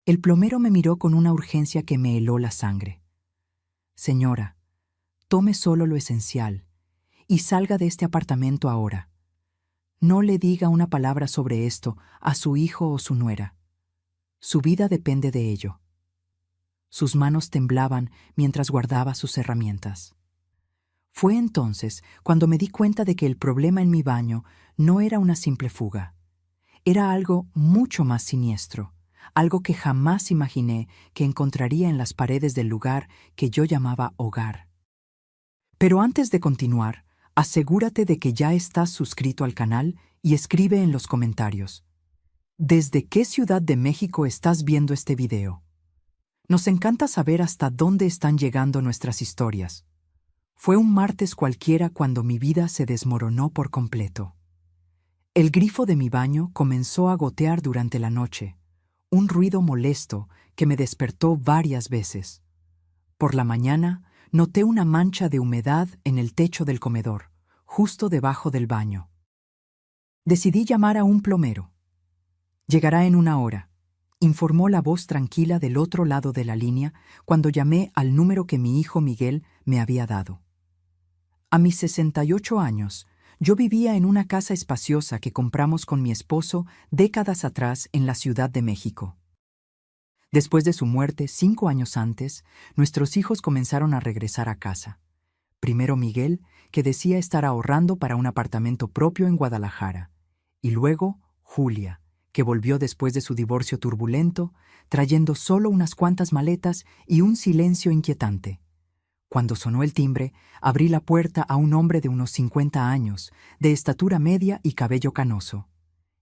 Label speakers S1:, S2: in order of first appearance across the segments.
S1: El plomero me miró con una urgencia que me heló la sangre. Señora, tome solo lo esencial y salga de este apartamento ahora. No le diga una palabra sobre esto a su hijo o su nuera. Su vida depende de ello. Sus manos temblaban mientras guardaba sus herramientas. Fue entonces cuando me di cuenta de que el problema en mi baño no era una simple fuga. Era algo mucho más siniestro, algo que jamás imaginé que encontraría en las paredes del lugar que yo llamaba hogar. Pero antes de continuar, asegúrate de que ya estás suscrito al canal y escribe en los comentarios: ¿desde qué ciudad de México estás viendo este video? Nos encanta saber hasta dónde están llegando nuestras historias. Fue un martes cualquiera cuando mi vida se desmoronó por completo. El grifo de mi baño comenzó a gotear durante la noche, un ruido molesto que me despertó varias veces. Por la mañana, noté una mancha de humedad en el techo del comedor, justo debajo del baño. Decidí llamar a un plomero. «Llegará en 1 hora», informó la voz tranquila del otro lado de la línea cuando llamé al número que mi hijo Miguel me había dado. A mis 68 años, yo vivía en una casa espaciosa que compramos con mi esposo décadas atrás en la Ciudad de México. Después de su muerte, 5 años antes, nuestros hijos comenzaron a regresar a casa. Primero Miguel, que decía estar ahorrando para un apartamento propio en Guadalajara, y luego Julia, que volvió después de su divorcio turbulento, trayendo solo unas cuantas maletas y un silencio inquietante. Cuando sonó el timbre, abrí la puerta a un hombre de unos 50 años, de estatura media y cabello canoso.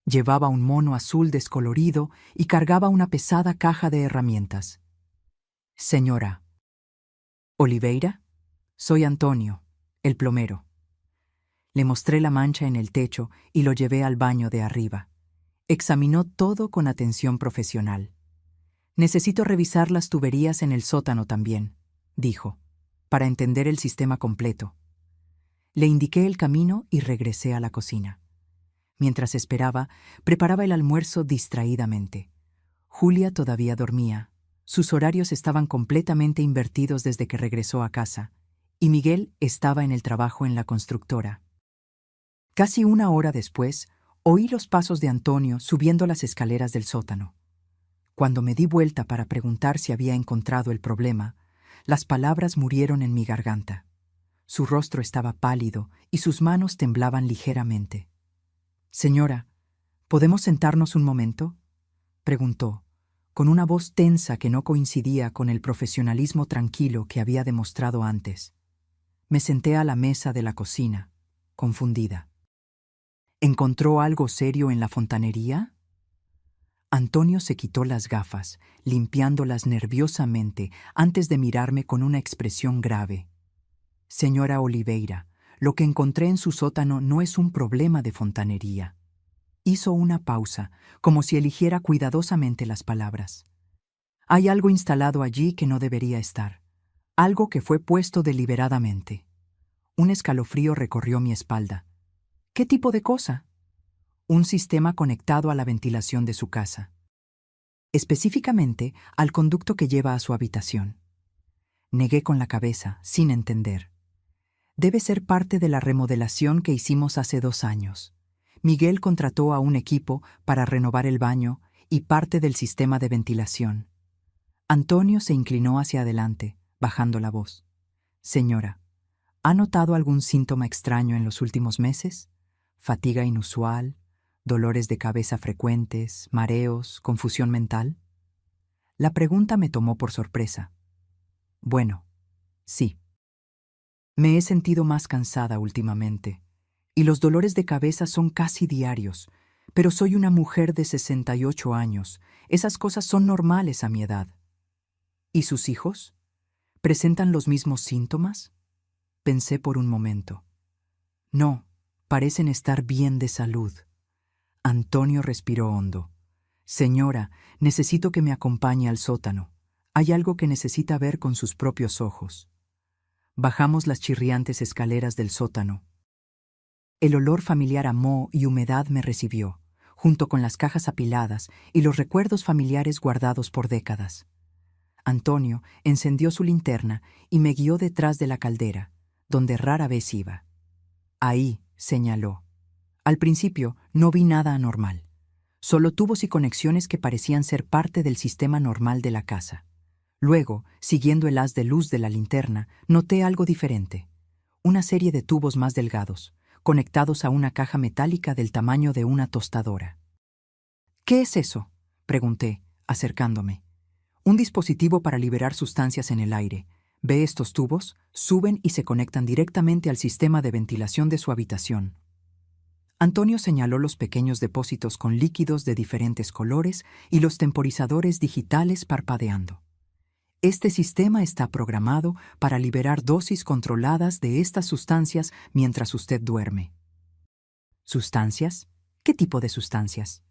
S1: Llevaba un mono azul descolorido y cargaba una pesada caja de herramientas. «Señora Oliveira, soy Antonio, el plomero». Le mostré la mancha en el techo y lo llevé al baño de arriba. Examinó todo con atención profesional. «Necesito revisar las tuberías en el sótano también», dijo, «para entender el sistema completo». Le indiqué el camino y regresé a la cocina. Mientras esperaba, preparaba el almuerzo distraídamente. Julia todavía dormía. Sus horarios estaban completamente invertidos desde que regresó a casa, y Miguel estaba en el trabajo en la constructora. Casi 1 hora después, oí los pasos de Antonio subiendo las escaleras del sótano. Cuando me di vuelta para preguntar si había encontrado el problema, las palabras murieron en mi garganta. Su rostro estaba pálido y sus manos temblaban ligeramente. «Señora, ¿podemos sentarnos un momento?», preguntó, con una voz tensa que no coincidía con el profesionalismo tranquilo que había demostrado antes. Me senté a la mesa de la cocina, confundida. ¿Encontró algo serio en la fontanería? Antonio se quitó las gafas, limpiándolas nerviosamente antes de mirarme con una expresión grave. «Señora Oliveira, lo que encontré en su sótano no es un problema de fontanería». Hizo una pausa, como si eligiera cuidadosamente las palabras. «Hay algo instalado allí que no debería estar. Algo que fue puesto deliberadamente». Un escalofrío recorrió mi espalda. «¿Qué tipo de cosa?» «Un sistema conectado a la ventilación de su casa. Específicamente al conducto que lleva a su habitación». Negué con la cabeza, sin entender. «Debe ser parte de la remodelación que hicimos hace 2 años. Miguel contrató a un equipo para renovar el baño y parte del sistema de ventilación». Antonio se inclinó hacia adelante, bajando la voz. «Señora, ¿ha notado algún síntoma extraño en los últimos meses? ¿Fatiga inusual? ¿Dolores de cabeza frecuentes? ¿Mareos? ¿Confusión mental?». La pregunta me tomó por sorpresa. «Bueno, sí. Me he sentido más cansada últimamente, y los dolores de cabeza son casi diarios, pero soy una mujer de 68 años. Esas cosas son normales a mi edad». «¿Y sus hijos? ¿Presentan los mismos síntomas?». Pensé por un momento. «No, parecen estar bien de salud». Antonio respiró hondo. «Señora, necesito que me acompañe al sótano. Hay algo que necesita ver con sus propios ojos». Bajamos las chirriantes escaleras del sótano. El olor familiar a moho y humedad me recibió. junto con las cajas apiladas y los recuerdos familiares guardados por décadas. Antonio encendió su linterna y me guió detrás de la caldera, donde rara vez iba. Ahí, señaló. Al principio no vi nada anormal, solo tubos y conexiones que parecían ser parte del sistema normal de la casa. Luego, siguiendo el haz de luz de la linterna, noté algo diferente. Una serie de tubos más delgados, conectados a una caja metálica del tamaño de una tostadora. ¿Qué es eso?, pregunté, acercándome. Un dispositivo para liberar sustancias en el aire. ¿Ve estos tubos? Suben y se conectan directamente al sistema de ventilación de su habitación. Antonio señaló los pequeños depósitos con líquidos de diferentes colores y los temporizadores digitales parpadeando. Este sistema está programado para liberar dosis controladas de estas sustancias mientras usted duerme. ¿Sustancias? ¿Qué tipo de sustancias?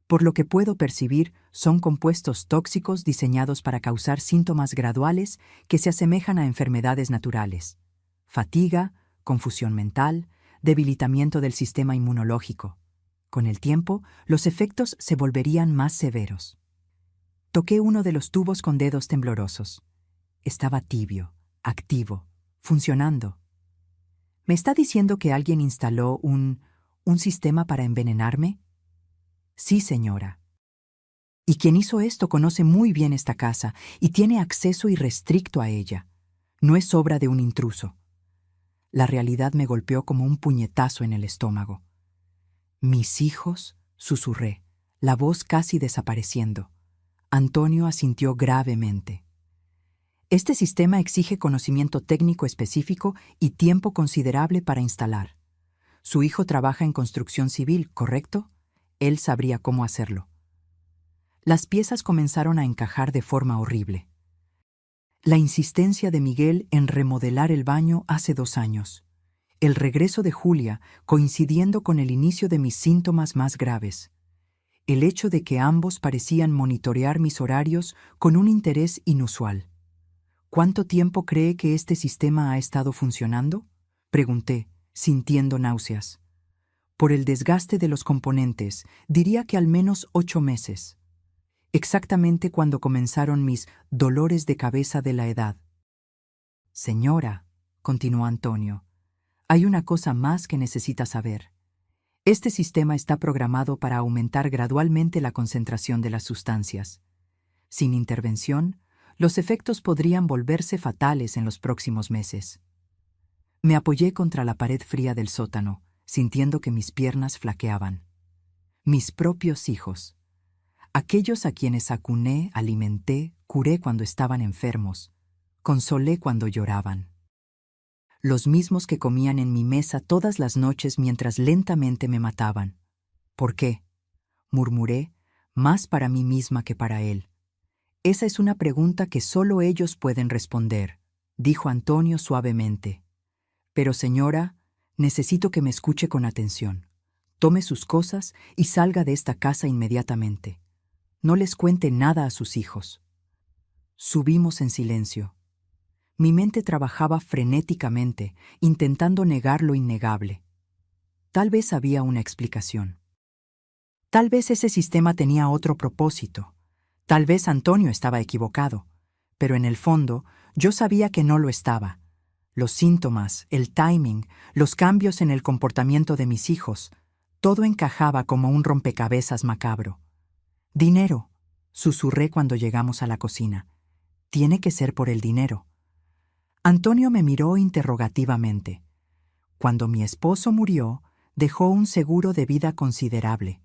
S1: Por lo que puedo percibir, son compuestos tóxicos diseñados para causar síntomas graduales que se asemejan a enfermedades naturales: fatiga, confusión mental, debilitamiento del sistema inmunológico. Con el tiempo, los efectos se volverían más severos. Toqué uno de los tubos con dedos temblorosos. Estaba tibio, activo, funcionando. ¿Me está diciendo que alguien instaló un sistema para envenenarme? Sí, señora. Y quien hizo esto conoce muy bien esta casa y tiene acceso irrestricto a ella. No es obra de un intruso. La realidad me golpeó como un puñetazo en el estómago. «Mis hijos», susurré, la voz casi desapareciendo. Antonio asintió gravemente. Este sistema exige conocimiento técnico específico y tiempo considerable para instalar. Su hijo trabaja en construcción civil, ¿correcto? Él sabría cómo hacerlo. Las piezas comenzaron a encajar de forma horrible. La insistencia de Miguel en remodelar el baño hace 2 años. El regreso de Julia coincidiendo con el inicio de mis síntomas más graves. El hecho de que ambos parecían monitorear mis horarios con un interés inusual. ¿Cuánto tiempo cree que este sistema ha estado funcionando?, pregunté, sintiendo náuseas. Por el desgaste de los componentes, diría que al menos 8 meses. Exactamente cuando comenzaron mis dolores de cabeza de la edad. Señora, continuó Antonio, hay una cosa más que necesita saber. Este sistema está programado para aumentar gradualmente la concentración de las sustancias. Sin intervención, los efectos podrían volverse fatales en los próximos meses. Me apoyé contra la pared fría del sótano, sintiendo que mis piernas flaqueaban. Mis propios hijos. Aquellos a quienes acuné, alimenté, curé cuando estaban enfermos, consolé cuando lloraban. Los mismos que comían en mi mesa todas las noches mientras lentamente me mataban. ¿Por qué?, murmuré, más para mí misma que para él. Esa es una pregunta que solo ellos pueden responder, dijo Antonio suavemente. Pero señora, necesito que me escuche con atención. Tome sus cosas y salga de esta casa inmediatamente. No les cuente nada a sus hijos. Subimos en silencio. Mi mente trabajaba frenéticamente, intentando negar lo innegable. Tal vez había una explicación. Tal vez ese sistema tenía otro propósito. Tal vez Antonio estaba equivocado. Pero en el fondo, yo sabía que no lo estaba. Los síntomas, el timing, los cambios en el comportamiento de mis hijos, todo encajaba como un rompecabezas macabro. «Dinero», susurré cuando llegamos a la cocina. «Tiene que ser por el dinero». Antonio me miró interrogativamente. Cuando mi esposo murió, dejó un seguro de vida considerable.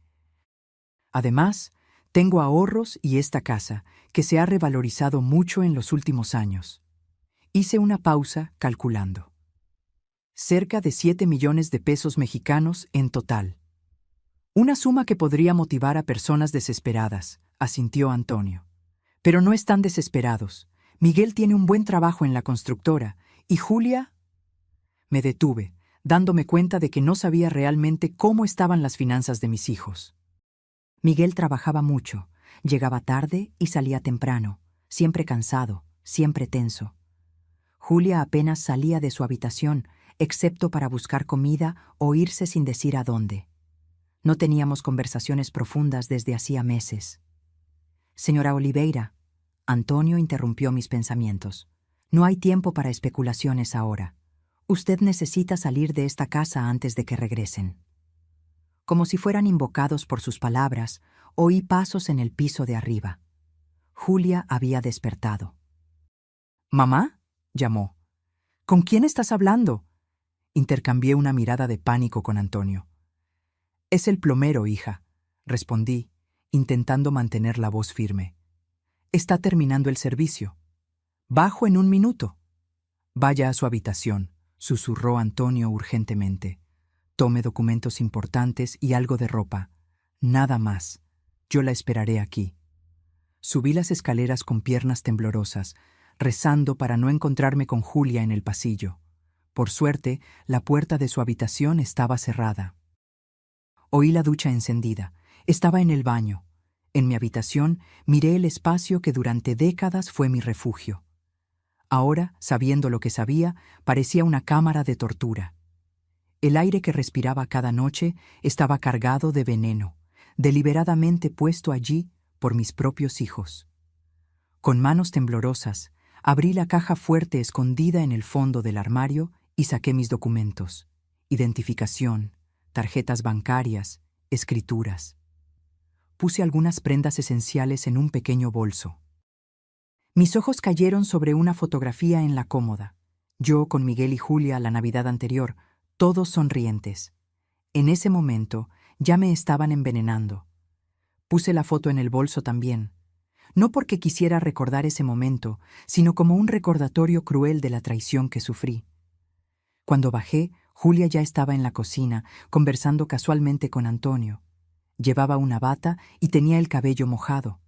S1: Además, tengo ahorros y esta casa, que se ha revalorizado mucho en los últimos años. Hice una pausa calculando. Cerca de 7 millones de pesos mexicanos en total. Una suma que podría motivar a personas desesperadas, asintió Antonio. Pero no están desesperados. Miguel tiene un buen trabajo en la constructora, y Julia... Me detuve, dándome cuenta de que no sabía realmente cómo estaban las finanzas de mis hijos. Miguel trabajaba mucho, llegaba tarde y salía temprano, siempre cansado, siempre tenso. Julia apenas salía de su habitación, excepto para buscar comida o irse sin decir a dónde. No teníamos conversaciones profundas desde hacía meses. Señora Oliveira, Antonio interrumpió mis pensamientos. No hay tiempo para especulaciones ahora. Usted necesita salir de esta casa antes de que regresen. Como si fueran invocados por sus palabras, oí pasos en el piso de arriba. Julia había despertado. «¿Mamá?», llamó. «¿Con quién estás hablando?». Intercambié una mirada de pánico con Antonio. «Es el plomero, hija», respondí, intentando mantener la voz firme. «Está terminando el servicio. Bajo en 1 minuto». «Vaya a su habitación», susurró Antonio urgentemente. «Tome documentos importantes y algo de ropa. Nada más. Yo la esperaré aquí». Subí las escaleras con piernas temblorosas, rezando para no encontrarme con Julia en el pasillo. Por suerte, la puerta de su habitación estaba cerrada. Oí la ducha encendida. Estaba en el baño. En mi habitación miré el espacio que durante décadas fue mi refugio. Ahora, sabiendo lo que sabía, parecía una cámara de tortura. El aire que respiraba cada noche estaba cargado de veneno, deliberadamente puesto allí por mis propios hijos. Con manos temblorosas, abrí la caja fuerte escondida en el fondo del armario y saqué mis documentos: identificación, tarjetas bancarias, escrituras. Puse algunas prendas esenciales en un pequeño bolso. Mis ojos cayeron sobre una fotografía en la cómoda. Yo con Miguel y Julia la Navidad anterior, todos sonrientes. En ese momento ya me estaban envenenando. Puse la foto en el bolso también, no porque quisiera recordar ese momento, sino como un recordatorio cruel de la traición que sufrí. Cuando bajé, Julia ya estaba en la cocina, conversando casualmente con Antonio. Llevaba una bata y tenía el cabello mojado.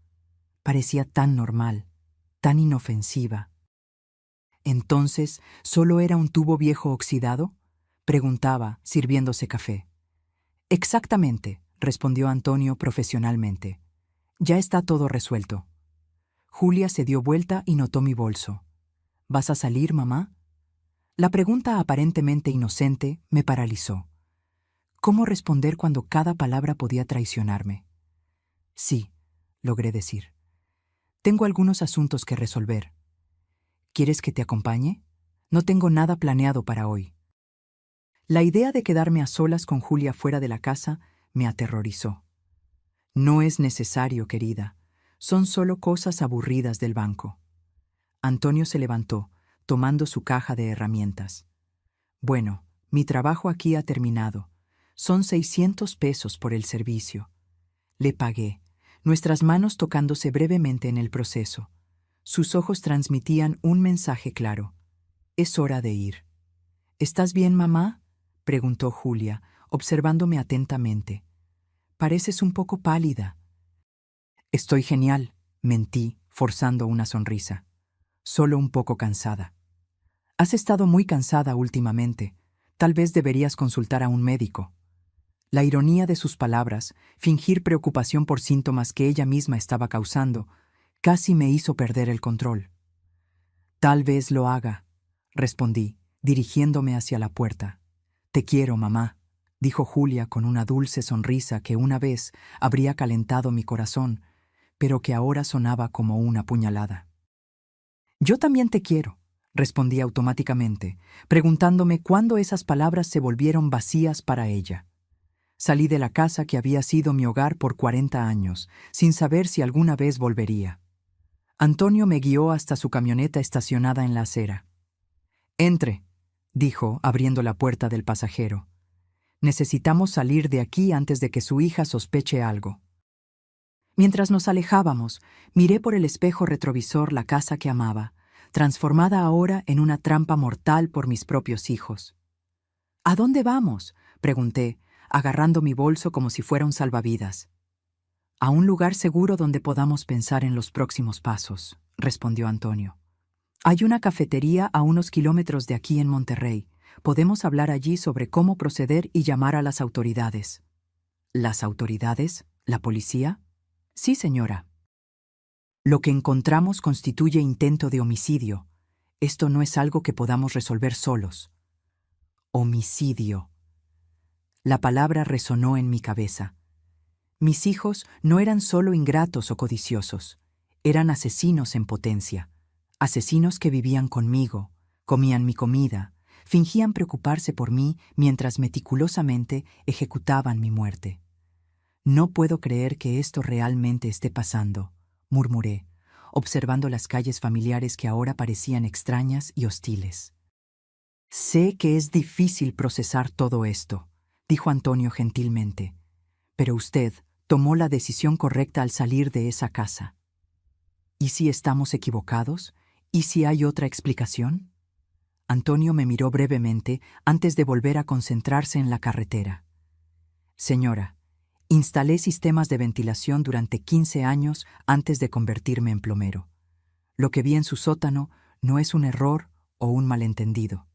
S1: Parecía tan normal, tan inofensiva. ¿Entonces solo era un tubo viejo oxidado?, preguntaba, sirviéndose café. «Exactamente», respondió Antonio profesionalmente. «Ya está todo resuelto». Julia se dio vuelta y notó mi bolso. «¿Vas a salir, mamá?». La pregunta aparentemente inocente me paralizó. ¿Cómo responder cuando cada palabra podía traicionarme? «Sí», logré decir. «Tengo algunos asuntos que resolver». «¿Quieres que te acompañe? No tengo nada planeado para hoy». La idea de quedarme a solas con Julia fuera de la casa me aterrorizó. «No es necesario, querida. Son solo cosas aburridas del banco». Antonio se levantó, tomando su caja de herramientas. «Bueno, mi trabajo aquí ha terminado. Son 600 pesos por el servicio». Le pagué, nuestras manos tocándose brevemente en el proceso. Sus ojos transmitían un mensaje claro: «Es hora de ir». «¿Estás bien, mamá?», preguntó Julia, observándome atentamente. «Pareces un poco pálida». «Estoy genial», mentí, forzando una sonrisa. «Solo un poco cansada». «Has estado muy cansada últimamente. Tal vez deberías consultar a un médico». La ironía de sus palabras, fingir preocupación por síntomas que ella misma estaba causando, casi me hizo perder el control. «Tal vez lo haga», respondí, dirigiéndome hacia la puerta. «Te quiero, mamá», dijo Julia con una dulce sonrisa que una vez habría calentado mi corazón, pero que ahora sonaba como una puñalada. «Yo también te quiero», respondí automáticamente, preguntándome cuándo esas palabras se volvieron vacías para ella. Salí de la casa que había sido mi hogar por 40 años, sin saber si alguna vez volvería. Antonio me guió hasta su camioneta estacionada en la acera. «Entre», dijo, abriendo la puerta del pasajero. «Necesitamos salir de aquí antes de que su hija sospeche algo». Mientras nos alejábamos, miré por el espejo retrovisor la casa que amaba, transformada ahora en una trampa mortal por mis propios hijos. «¿A dónde vamos?», pregunté, agarrando mi bolso como si fuera un salvavidas. «A un lugar seguro donde podamos pensar en los próximos pasos», respondió Antonio. «Hay una cafetería a unos kilómetros de aquí en Monterrey. Podemos hablar allí sobre cómo proceder y llamar a las autoridades». «¿Las autoridades? ¿La policía?» «Sí, señora». «Lo que encontramos constituye intento de homicidio. Esto no es algo que podamos resolver solos». «Homicidio». La palabra resonó en mi cabeza. Mis hijos no eran solo ingratos o codiciosos, eran asesinos en potencia, asesinos que vivían conmigo, comían mi comida, fingían preocuparse por mí mientras meticulosamente ejecutaban mi muerte. No puedo creer que esto realmente esté pasando, murmuré, observando las calles familiares que ahora parecían extrañas y hostiles. Sé que es difícil procesar todo esto, dijo Antonio gentilmente, pero usted tomó la decisión correcta al salir de esa casa. ¿Y si estamos equivocados? ¿Y si hay otra explicación? Antonio me miró brevemente antes de volver a concentrarse en la carretera. Señora, instalé sistemas de ventilación durante 15 años antes de convertirme en plomero. Lo que vi en su sótano no es un error o un malentendido.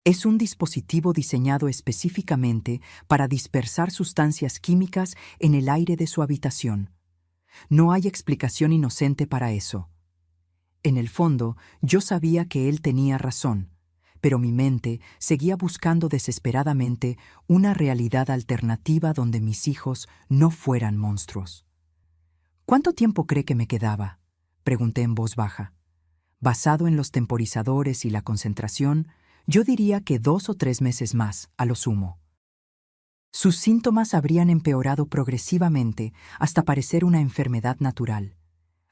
S1: Es un dispositivo diseñado específicamente para dispersar sustancias químicas en el aire de su habitación. No hay explicación inocente para eso. En el fondo, yo sabía que él tenía razón, pero mi mente seguía buscando desesperadamente una realidad alternativa donde mis hijos no fueran monstruos. ¿Cuánto tiempo cree que me quedaba?, pregunté en voz baja. Basado en los temporizadores y la concentración, yo diría que 2 o 3 meses más, a lo sumo. Sus síntomas habrían empeorado progresivamente hasta parecer una enfermedad natural.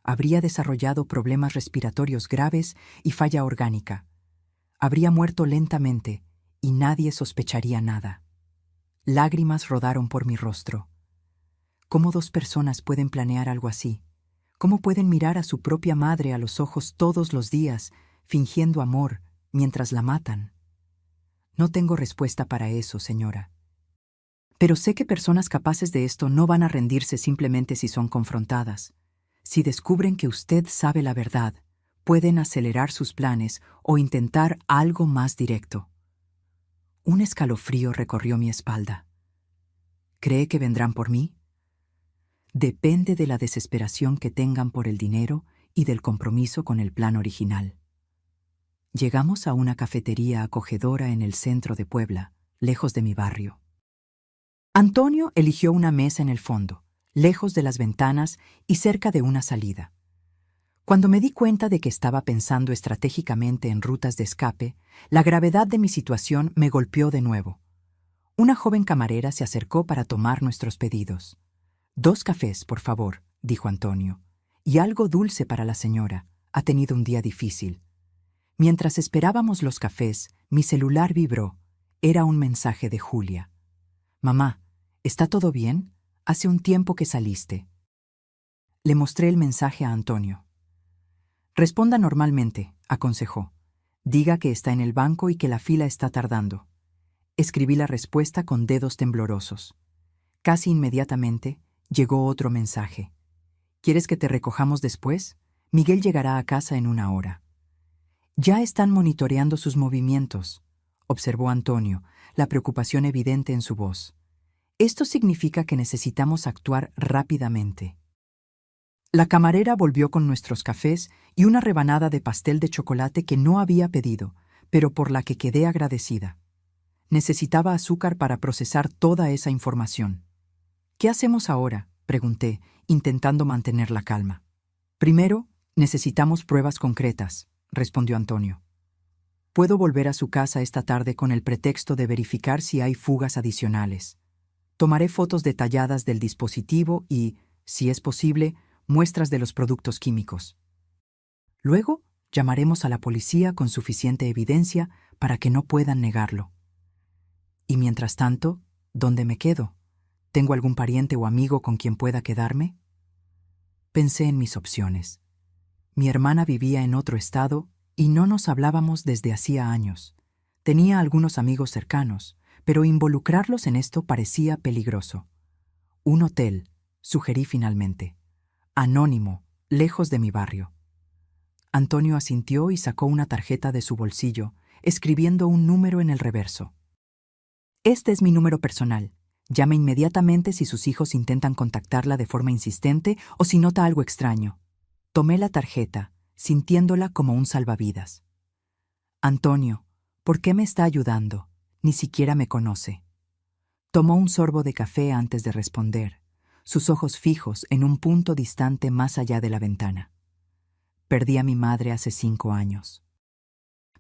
S1: Habría desarrollado problemas respiratorios graves y falla orgánica. Habría muerto lentamente y nadie sospecharía nada. Lágrimas rodaron por mi rostro. ¿Cómo 2 personas pueden planear algo así? ¿Cómo pueden mirar a su propia madre a los ojos todos los días, fingiendo amor, mientras la matan? No tengo respuesta para eso, señora. Pero sé que personas capaces de esto no van a rendirse simplemente si son confrontadas. Si descubren que usted sabe la verdad, pueden acelerar sus planes o intentar algo más directo. Un escalofrío recorrió mi espalda. ¿Cree que vendrán por mí? Depende de la desesperación que tengan por el dinero y del compromiso con el plan original. Llegamos a una cafetería acogedora en el centro de Puebla, lejos de mi barrio. Antonio eligió una mesa en el fondo, lejos de las ventanas y cerca de una salida. Cuando me di cuenta de que estaba pensando estratégicamente en rutas de escape, la gravedad de mi situación me golpeó de nuevo. Una joven camarera se acercó para tomar nuestros pedidos. 2 cafés, por favor, dijo Antonio, y algo dulce para la señora. Ha tenido un día difícil. Mientras esperábamos los cafés, mi celular vibró. Era un mensaje de Julia. Mamá, ¿está todo bien? Hace un tiempo que saliste. Le mostré el mensaje a Antonio. Responda normalmente, aconsejó. Diga que está en el banco y que la fila está tardando. Escribí la respuesta con dedos temblorosos. Casi inmediatamente llegó otro mensaje. ¿Quieres que te recojamos después? Miguel llegará a casa en 1 hora. Ya están monitoreando sus movimientos, observó Antonio, la preocupación evidente en su voz. Esto significa que necesitamos actuar rápidamente. La camarera volvió con nuestros cafés y una rebanada de pastel de chocolate que no había pedido, pero por la que quedé agradecida. Necesitaba azúcar para procesar toda esa información. ¿Qué hacemos ahora?, pregunté, intentando mantener la calma. Primero, necesitamos pruebas concretas, respondió Antonio. Puedo volver a su casa esta tarde con el pretexto de verificar si hay fugas adicionales. Tomaré fotos detalladas del dispositivo y, si es posible, muestras de los productos químicos. Luego, llamaremos a la policía con suficiente evidencia para que no puedan negarlo. Y mientras tanto, ¿dónde me quedo? ¿Tengo algún pariente o amigo con quien pueda quedarme? Pensé en mis opciones. Mi hermana vivía en otro estado y no nos hablábamos desde hacía años. Tenía algunos amigos cercanos, pero involucrarlos en esto parecía peligroso. Un hotel, sugerí finalmente. Anónimo, lejos de mi barrio. Antonio asintió y sacó una tarjeta de su bolsillo, escribiendo un número en el reverso. Este es mi número personal. Llame inmediatamente si sus hijos intentan contactarla de forma insistente o si nota algo extraño. Tomé la tarjeta, sintiéndola como un salvavidas. Antonio, ¿por qué me está ayudando? Ni siquiera me conoce. Tomó un sorbo de café antes de responder, sus ojos fijos en un punto distante más allá de la ventana. Perdí a mi madre hace 5 años.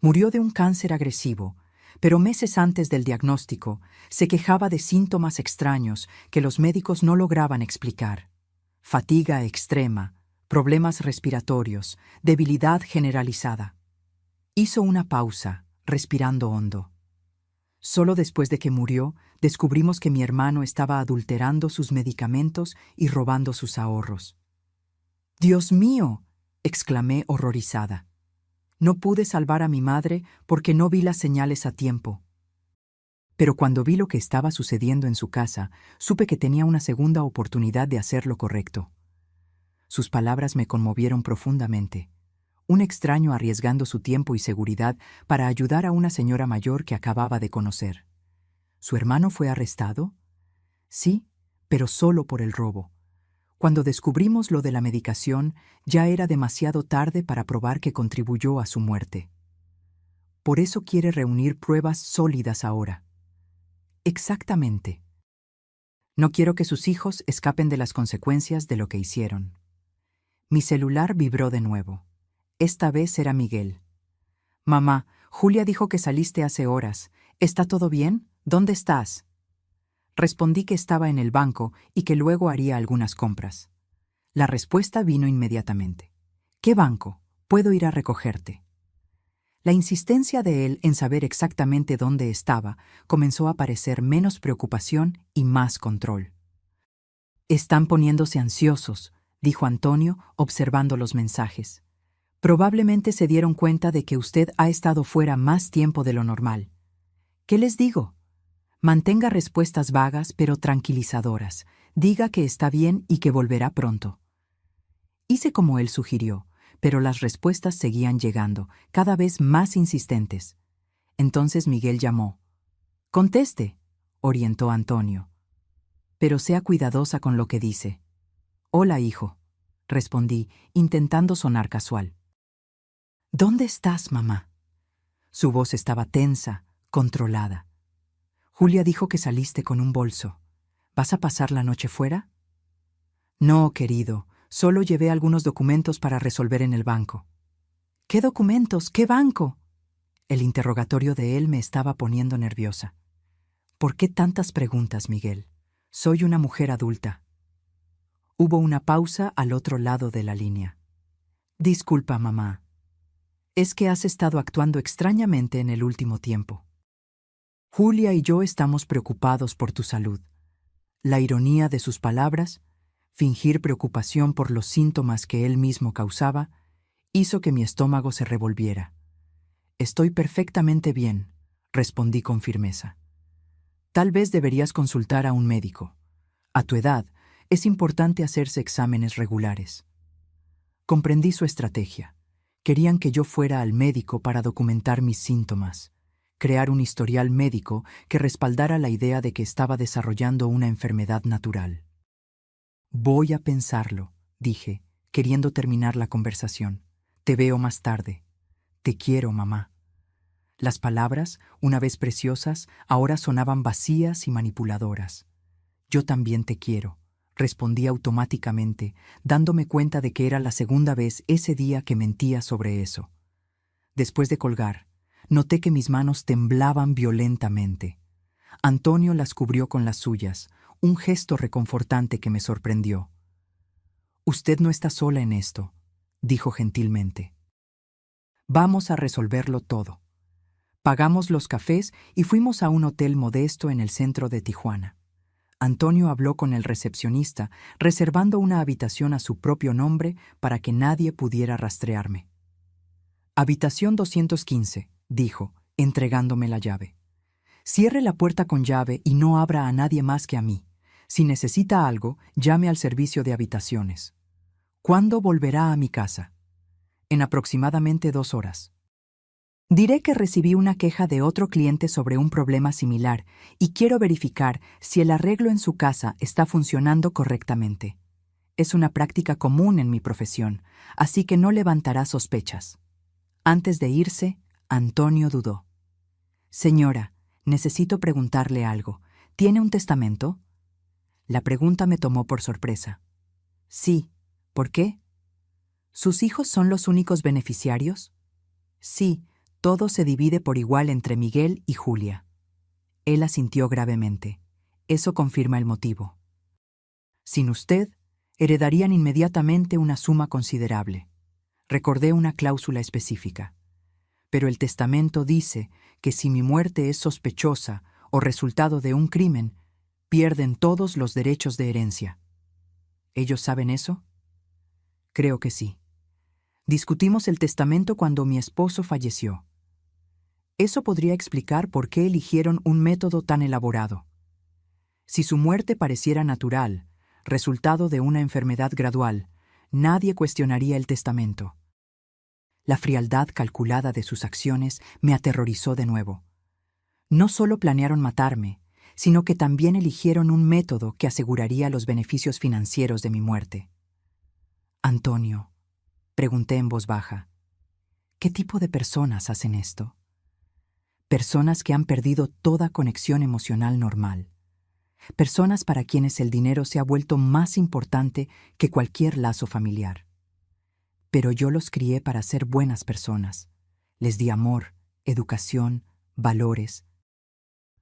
S1: Murió de un cáncer agresivo, pero meses antes del diagnóstico se quejaba de síntomas extraños que los médicos no lograban explicar. Fatiga extrema, problemas respiratorios, debilidad generalizada. Hizo una pausa, respirando hondo. Solo después de que murió, descubrimos que mi hermano estaba adulterando sus medicamentos y robando sus ahorros. ¡Dios mío!, exclamé horrorizada. No pude salvar a mi madre porque no vi las señales a tiempo. Pero cuando vi lo que estaba sucediendo en su casa, supe que tenía una segunda oportunidad de hacer lo correcto. Sus palabras me conmovieron profundamente. Un extraño arriesgando su tiempo y seguridad para ayudar a una señora mayor que acababa de conocer. ¿Su hermano fue arrestado? Sí, pero solo por el robo. Cuando descubrimos lo de la medicación, ya era demasiado tarde para probar que contribuyó a su muerte. Por eso quiere reunir pruebas sólidas ahora. Exactamente. No quiero que sus hijos escapen de las consecuencias de lo que hicieron. Mi celular vibró de nuevo. Esta vez era Miguel. Mamá, Julia dijo que saliste hace horas. ¿Está todo bien? ¿Dónde estás? Respondí que estaba en el banco y que luego haría algunas compras. La respuesta vino inmediatamente. ¿Qué banco? Puedo ir a recogerte. La insistencia de él en saber exactamente dónde estaba comenzó a parecer menos preocupación y más control. Están poniéndose ansiosos, dijo Antonio, observando los mensajes. Probablemente se dieron cuenta de que usted ha estado fuera más tiempo de lo normal. ¿Qué les digo? Mantenga respuestas vagas pero tranquilizadoras. Diga que está bien y que volverá pronto. Hice como él sugirió, pero las respuestas seguían llegando, cada vez más insistentes. Entonces Miguel llamó. «Conteste», orientó Antonio. «Pero sea cuidadosa con lo que dice». «Hola, hijo», respondí, intentando sonar casual. «¿Dónde estás, mamá?» Su voz estaba tensa, controlada. «Julia dijo que saliste con un bolso. ¿Vas a pasar la noche fuera?» «No, querido, solo llevé algunos documentos para resolver en el banco». «¿Qué documentos? ¿Qué banco?» El interrogatorio de él me estaba poniendo nerviosa. «¿Por qué tantas preguntas, Miguel? Soy una mujer adulta». Hubo una pausa al otro lado de la línea. «Disculpa, mamá. Es que has estado actuando extrañamente en el último tiempo. Julia y yo estamos preocupados por tu salud». La ironía de sus palabras, fingir preocupación por los síntomas que él mismo causaba, hizo que mi estómago se revolviera. «Estoy perfectamente bien», respondí con firmeza. «Tal vez deberías consultar a un médico. A tu edad, es importante hacerse exámenes regulares». Comprendí su estrategia. Querían que yo fuera al médico para documentar mis síntomas, crear un historial médico que respaldara la idea de que estaba desarrollando una enfermedad natural. «Voy a pensarlo», dije, queriendo terminar la conversación. «Te veo más tarde. Te quiero, mamá». Las palabras, una vez preciosas, ahora sonaban vacías y manipuladoras. «Yo también te quiero», respondí automáticamente, dándome cuenta de que era la segunda vez ese día que mentía sobre eso. Después de colgar, noté que mis manos temblaban violentamente. Antonio las cubrió con las suyas, un gesto reconfortante que me sorprendió. «Usted no está sola en esto», dijo gentilmente. «Vamos a resolverlo todo». Pagamos los cafés y fuimos a un hotel modesto en el centro de Tijuana. Antonio habló con el recepcionista, reservando una habitación a su propio nombre para que nadie pudiera rastrearme. «Habitación 215», dijo, entregándome la llave. «Cierre la puerta con llave y no abra a nadie más que a mí. Si necesita algo, llame al servicio de habitaciones». «¿Cuándo volverá a mi casa?» «En aproximadamente 2 horas». Diré que recibí una queja de otro cliente sobre un problema similar y quiero verificar si el arreglo en su casa está funcionando correctamente. Es una práctica común en mi profesión, así que no levantará sospechas. Antes de irse, Antonio dudó. «Señora, necesito preguntarle algo. ¿Tiene un testamento? La pregunta me tomó por sorpresa. Sí. ¿Por qué? ¿Sus hijos son los únicos beneficiarios? Sí, todo se divide por igual entre Miguel y Julia. Él asintió gravemente. Eso confirma el motivo. Sin usted, heredarían inmediatamente una suma considerable. Recordé una cláusula específica. Pero el testamento dice que si mi muerte es sospechosa o resultado de un crimen, pierden todos los derechos de herencia. ¿Ellos saben eso? Creo que sí. Discutimos el testamento cuando mi esposo falleció. Eso podría explicar por qué eligieron un método tan elaborado. Si su muerte pareciera natural, resultado de una enfermedad gradual, nadie cuestionaría el testamento. La frialdad calculada de sus acciones me aterrorizó de nuevo. No solo planearon matarme, sino que también eligieron un método que aseguraría los beneficios financieros de mi muerte. Antonio, pregunté en voz baja, ¿qué tipo de personas hacen esto? Personas que han perdido toda conexión emocional normal. Personas para quienes el dinero se ha vuelto más importante que cualquier lazo familiar. Pero yo los crié para ser buenas personas. Les di amor, educación, valores.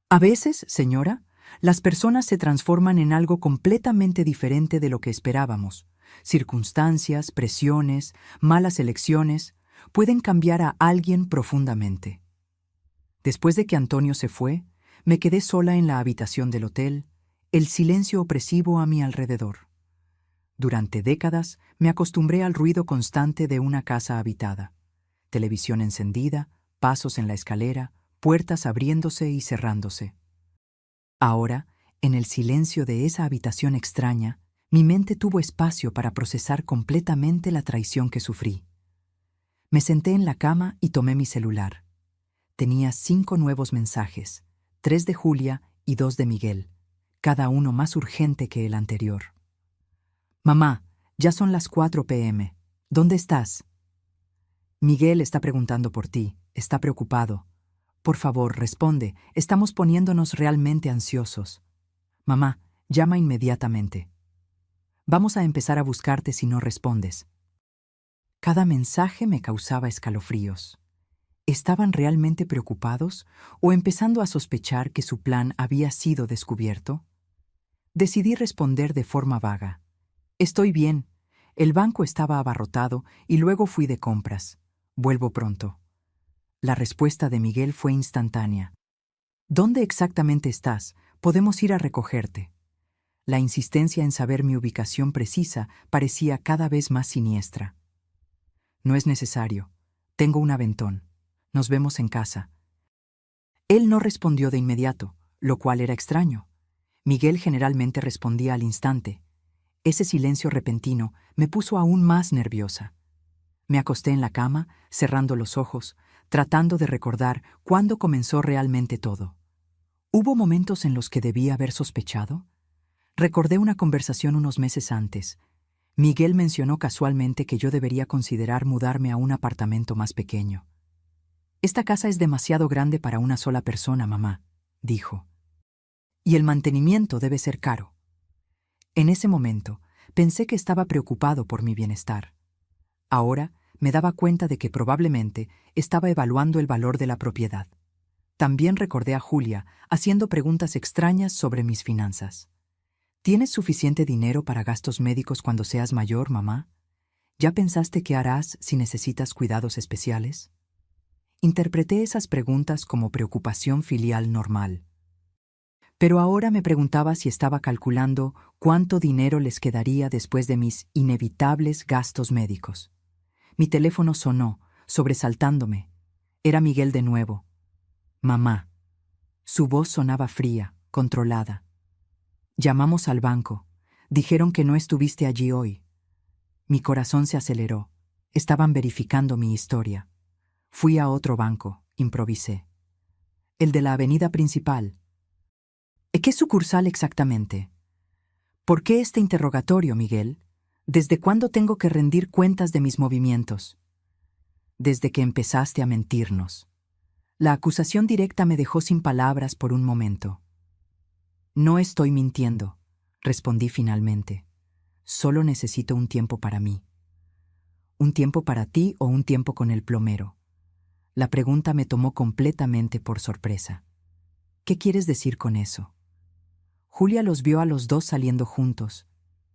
S1: A veces, señora, las personas se transforman en algo completamente diferente de lo que esperábamos. Circunstancias, presiones, malas elecciones pueden cambiar a alguien profundamente. Después de que Antonio se fue, me quedé sola en la habitación del hotel, el silencio opresivo a mi alrededor. Durante décadas me acostumbré al ruido constante de una casa habitada. Televisión encendida, pasos en la escalera, puertas abriéndose y cerrándose. Ahora, en el silencio de esa habitación extraña, mi mente tuvo espacio para procesar completamente la traición que sufrí. Me senté en la cama y tomé mi celular. Tenía 5 nuevos mensajes, 3 de Julia y 2 de Miguel, cada uno más urgente que el anterior. Mamá, ya son las 4 p.m. ¿Dónde estás? Miguel está preguntando por ti, está preocupado. Por favor, responde, estamos poniéndonos realmente ansiosos. Mamá, llama inmediatamente. Vamos a empezar a buscarte si no respondes. Cada mensaje me causaba escalofríos. ¿Estaban realmente preocupados o empezando a sospechar que su plan había sido descubierto? Decidí responder de forma vaga. Estoy bien. El banco estaba abarrotado y luego fui de compras. Vuelvo pronto. La respuesta de Miguel fue instantánea. ¿Dónde exactamente estás? Podemos ir a recogerte. La insistencia en saber mi ubicación precisa parecía cada vez más siniestra. No es necesario. Tengo un aventón. Nos vemos en casa. Él no respondió de inmediato, lo cual era extraño. Miguel generalmente respondía al instante. Ese silencio repentino me puso aún más nerviosa. Me acosté en la cama, cerrando los ojos, tratando de recordar cuándo comenzó realmente todo. ¿Hubo momentos en los que debía haber sospechado? Recordé una conversación unos meses antes. Miguel mencionó casualmente que yo debería considerar mudarme a un apartamento más pequeño. Esta casa es demasiado grande para una sola persona, mamá, dijo. Y el mantenimiento debe ser caro. En ese momento, pensé que estaba preocupado por mi bienestar. Ahora, me daba cuenta de que probablemente estaba evaluando el valor de la propiedad. También recordé a Julia haciendo preguntas extrañas sobre mis finanzas. ¿Tienes suficiente dinero para gastos médicos cuando seas mayor, mamá? ¿Ya pensaste qué harás si necesitas cuidados especiales? Interpreté esas preguntas como preocupación filial normal. Pero ahora me preguntaba si estaba calculando cuánto dinero les quedaría después de mis inevitables gastos médicos. Mi teléfono sonó, sobresaltándome. Era Miguel de nuevo. Mamá. Su voz sonaba fría, controlada. Llamamos al banco. Dijeron que no estuviste allí hoy. Mi corazón se aceleró. Estaban verificando mi historia. Fui a otro banco, improvisé. El de la avenida principal. ¿Qué sucursal exactamente? ¿Por qué este interrogatorio, Miguel? ¿Desde cuándo tengo que rendir cuentas de mis movimientos? Desde que empezaste a mentirnos. La acusación directa me dejó sin palabras por un momento. No estoy mintiendo, respondí finalmente. Solo necesito un tiempo para mí. ¿Un tiempo para ti o un tiempo con el plomero? La pregunta me tomó completamente por sorpresa. ¿Qué quieres decir con eso? Julia los vio a los dos saliendo juntos.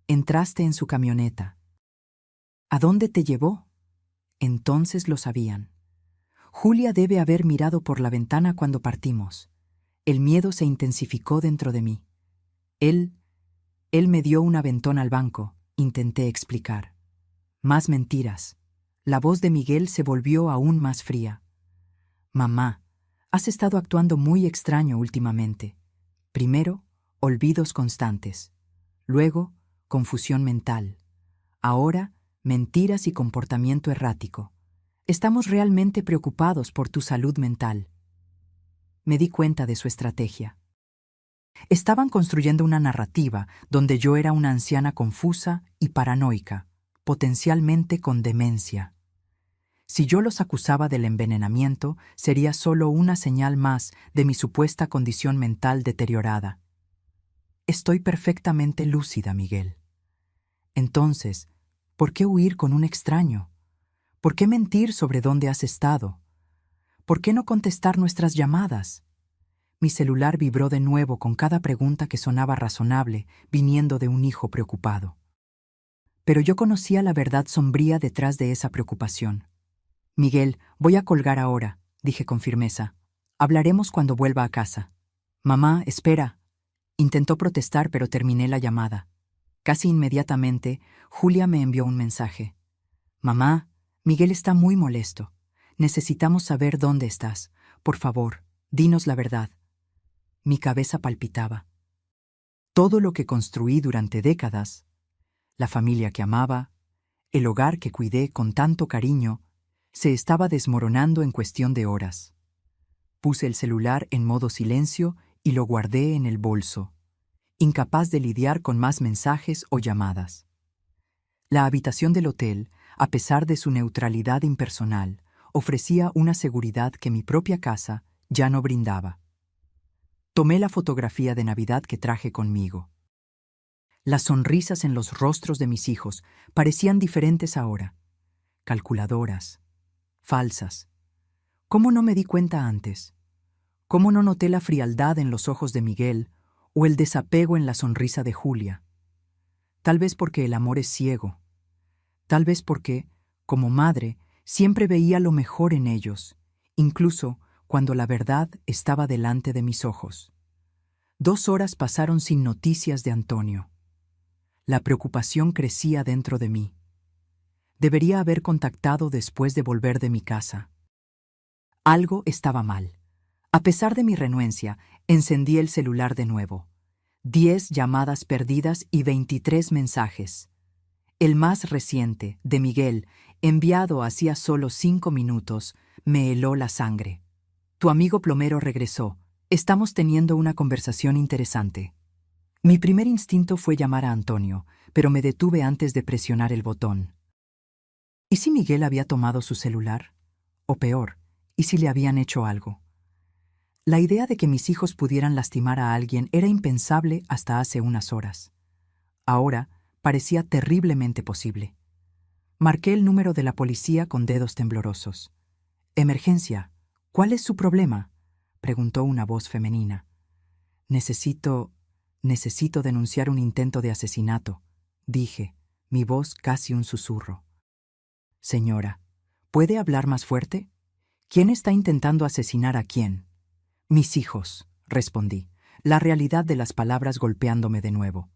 S1: Entraste en su camioneta. ¿A dónde te llevó? Entonces lo sabían. Julia debe haber mirado por la ventana cuando partimos. El miedo se intensificó dentro de mí. Él me dio un aventón al banco, intenté explicar. Más mentiras. La voz de Miguel se volvió aún más fría. Mamá, has estado actuando muy extraño últimamente. Primero, olvidos constantes. Luego, confusión mental. Ahora, mentiras y comportamiento errático. Estamos realmente preocupados por tu salud mental. Me di cuenta de su estrategia. Estaban construyendo una narrativa donde yo era una anciana confusa y paranoica, potencialmente con demencia. Si yo los acusaba del envenenamiento, sería solo una señal más de mi supuesta condición mental deteriorada. Estoy perfectamente lúcida, Miguel. Entonces, ¿por qué huir con un extraño? ¿Por qué mentir sobre dónde has estado? ¿Por qué no contestar nuestras llamadas? Mi celular vibró de nuevo con cada pregunta que sonaba razonable, viniendo de un hijo preocupado. Pero yo conocía la verdad sombría detrás de esa preocupación. Miguel, voy a colgar ahora, dije con firmeza. Hablaremos cuando vuelva a casa. Mamá, espera. Intentó protestar, pero terminé la llamada. Casi inmediatamente, Julia me envió un mensaje. Mamá, Miguel está muy molesto. Necesitamos saber dónde estás. Por favor, dinos la verdad. Mi cabeza palpitaba. Todo lo que construí durante décadas, la familia que amaba, el hogar que cuidé con tanto cariño, se estaba desmoronando en cuestión de horas. Puse el celular en modo silencio y lo guardé en el bolso, incapaz de lidiar con más mensajes o llamadas. La habitación del hotel, a pesar de su neutralidad impersonal, ofrecía una seguridad que mi propia casa ya no brindaba. Tomé la fotografía de Navidad que traje conmigo. Las sonrisas en los rostros de mis hijos parecían diferentes ahora, calculadoras, falsas. ¿Cómo no me di cuenta antes? ¿Cómo no noté la frialdad en los ojos de Miguel o el desapego en la sonrisa de Julia? Tal vez porque el amor es ciego. Tal vez porque, como madre, siempre veía lo mejor en ellos, incluso cuando la verdad estaba delante de mis ojos. 2 horas pasaron sin noticias de Antonio. La preocupación crecía dentro de mí. Debería haber contactado después de volver de mi casa. Algo estaba mal. A pesar de mi renuencia, encendí el celular de nuevo. 10 llamadas perdidas y 23 mensajes. El más reciente, de Miguel, enviado hacía solo 5 minutos, me heló la sangre. Tu amigo plomero regresó. Estamos teniendo una conversación interesante. Mi primer instinto fue llamar a Antonio, pero me detuve antes de presionar el botón. ¿Y si Miguel había tomado su celular? O peor, ¿y si le habían hecho algo? La idea de que mis hijos pudieran lastimar a alguien era impensable hasta hace unas horas. Ahora parecía terriblemente posible. Marqué el número de la policía con dedos temblorosos. «Emergencia. ¿Cuál es su problema?», preguntó una voz femenina. Necesito denunciar un intento de asesinato», dije, mi voz casi un susurro. «Señora, ¿puede hablar más fuerte? ¿Quién está intentando asesinar a quién?» «Mis hijos», respondí, la realidad de las palabras golpeándome de nuevo.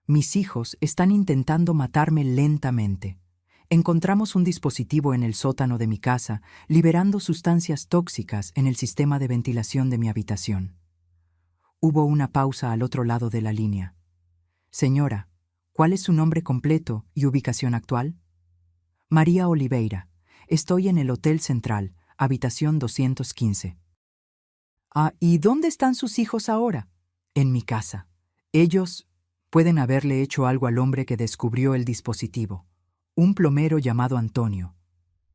S1: «Mis hijos están intentando matarme lentamente. Encontramos un dispositivo en el sótano de mi casa, liberando sustancias tóxicas en el sistema de ventilación de mi habitación». Hubo una pausa al otro lado de la línea. «Señora, ¿cuál es su nombre completo y ubicación actual?» «María Oliveira. Estoy en el Hotel Central, habitación 215. «Ah, ¿y dónde están sus hijos ahora?» «En mi casa. Ellos pueden haberle hecho algo al hombre que descubrió el dispositivo. Un plomero llamado Antonio.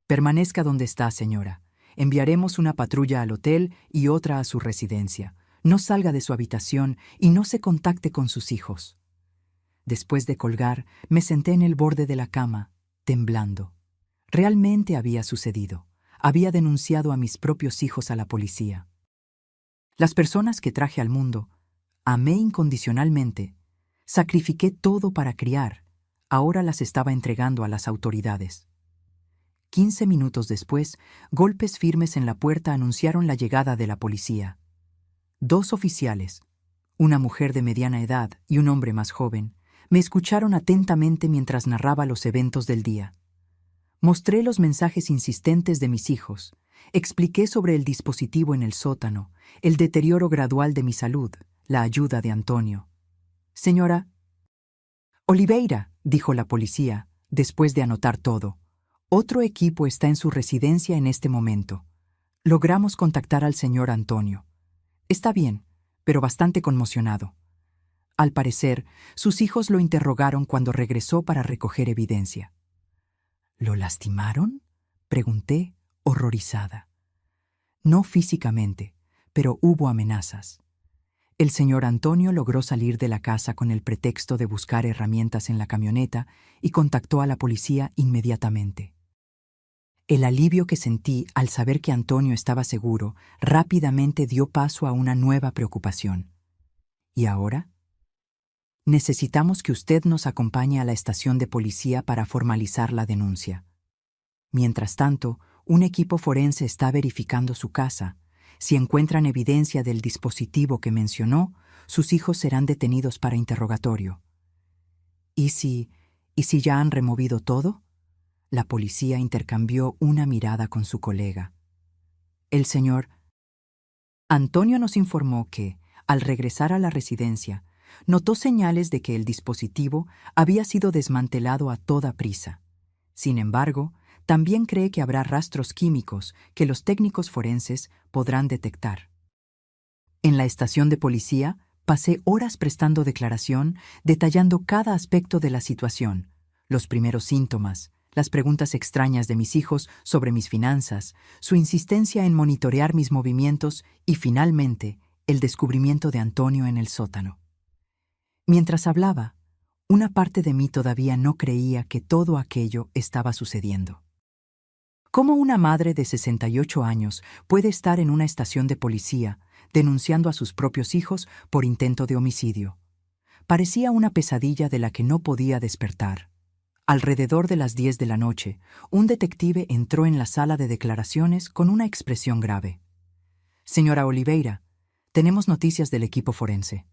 S1: Permanezca donde está, señora. Enviaremos una patrulla al hotel y otra a su residencia. no salga de su habitación y no se contacte con sus hijos. Después de colgar, me senté en el borde de la cama, temblando. Realmente había sucedido. Había denunciado a mis propios hijos a la policía. Las personas que traje al mundo, amé incondicionalmente, sacrifiqué todo para criar, ahora las estaba entregando a las autoridades. 15 minutos después, golpes firmes en la puerta anunciaron la llegada de la policía. 2 oficiales, una mujer de mediana edad y un hombre más joven, me escucharon atentamente mientras narraba los eventos del día. Mostré los mensajes insistentes de mis hijos, expliqué sobre el dispositivo en el sótano, el deterioro gradual de mi salud, la ayuda de Antonio. «Señora Oliveira», dijo la policía, después de anotar todo. «Otro equipo está en su residencia en este momento. Logramos contactar al señor Antonio. Está bien, pero bastante conmocionado. Al parecer, sus hijos lo interrogaron cuando regresó para recoger evidencia». «¿Lo lastimaron?», pregunté, horrorizada. «No físicamente, pero hubo amenazas. El señor Antonio logró salir de la casa con el pretexto de buscar herramientas en la camioneta y contactó a la policía inmediatamente. El alivio que sentí al saber que Antonio estaba seguro rápidamente dio paso a una nueva preocupación. ¿Y ahora? Necesitamos que usted nos acompañe a la estación de policía para formalizar la denuncia. Mientras tanto, un equipo forense está verificando su casa. Si encuentran evidencia del dispositivo que mencionó, sus hijos serán detenidos para interrogatorio. ¿Y si ya han removido todo?», la policía intercambió una mirada con su colega. El señor Antonio nos informó que, al regresar a la residencia, notó señales de que el dispositivo había sido desmantelado a toda prisa. Sin embargo, también cree que habrá rastros químicos que los técnicos forenses podrán detectar. En la estación de policía, pasé horas prestando declaración, detallando cada aspecto de la situación, los primeros síntomas, las preguntas extrañas de mis hijos sobre mis finanzas, su insistencia en monitorear mis movimientos y, finalmente, el descubrimiento de Antonio en el sótano. Mientras hablaba, una parte de mí todavía no creía que todo aquello estaba sucediendo. ¿Cómo una madre de 68 años puede estar en una estación de policía denunciando a sus propios hijos por intento de homicidio? Parecía una pesadilla de la que no podía despertar. Alrededor de las 10 de la noche, un detective entró en la sala de declaraciones con una expresión grave. «Señora Oliveira, tenemos noticias del equipo forense».